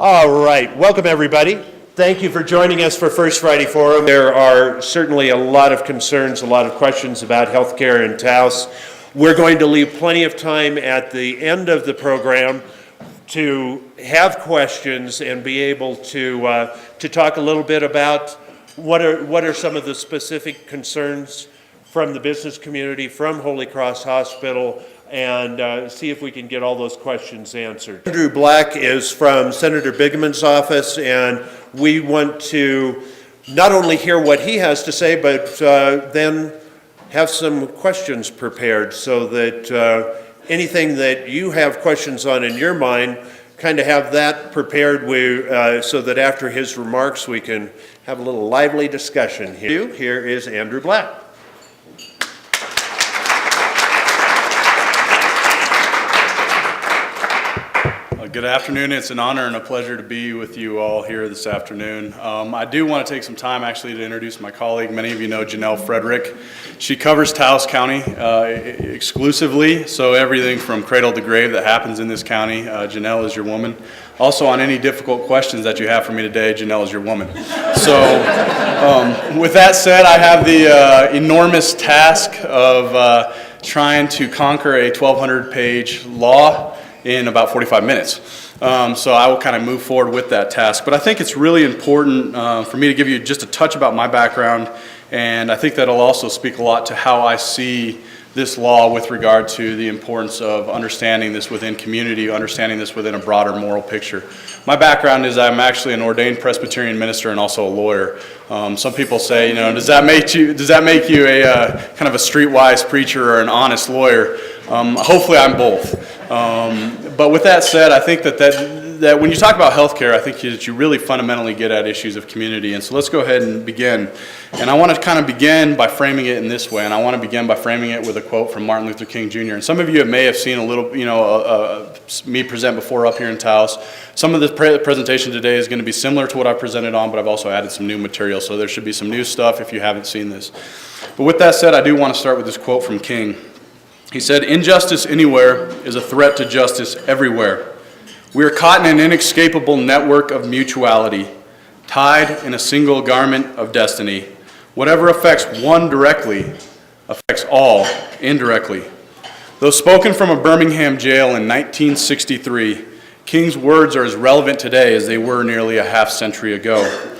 All right, welcome everybody. Thank you for joining us for First Friday Forum. There are certainly a lot of concerns, a lot of questions about healthcare in Taos. We're going to leave plenty of time at the end of the program to have questions and be able to talk a little bit about what are some of the specific concerns from the business community, from Holy Cross Hospital, and see if we can get all those questions answered. Andrew Black is from Senator Bigeman's office, and we want to not only hear what he has to say, but then have some questions prepared so that anything that you have questions on in your mind, kind of have that prepared so that after his remarks we can have a little lively discussion here. Here is Andrew Black. Good afternoon. It's an honor and a pleasure to be with you all here this afternoon. I do want to take some time actually to introduce my colleague. Many of you know Janelle Frederick. She covers Taos County exclusively, so everything from cradle to grave that happens in this county, Janelle is your woman. Also, on any difficult questions that you have for me today, Janelle is your woman. So with that said, I have the enormous task of trying to conquer a 1,200-page law in about 45 minutes. So I will kind of move forward with that task. But I think it's really important for me to give you just a touch about my background, and I think that'll also speak a lot to how I see this law with regard to the importance of understanding this within community, understanding this within a broader moral picture. My background is I'm actually an ordained Presbyterian minister and also a lawyer. Some people say, you know, does that make you a kind of a streetwise preacher or an honest lawyer? Hopefully I'm both. But with that said, I think that when you talk about healthcare, I think that you really fundamentally get at issues of community. And so let's go ahead and begin. And I want to kind of begin by framing it in this way. And I want to begin by framing it with a quote from Martin Luther King Jr. And some of you may have seen a little, me present before up here in Taos. Some of the presentation today is going to be similar to what I presented on, but I've also added some new material. So there should be some new stuff if you haven't seen this. But with that said, I do want to start with this quote from King. He said, "Injustice anywhere is a threat to justice everywhere. We are caught in an inescapable network of mutuality, tied in a single garment of destiny. Whatever affects one directly affects all indirectly." Though spoken from a Birmingham jail in 1963, King's words are as relevant today as they were nearly a half century ago.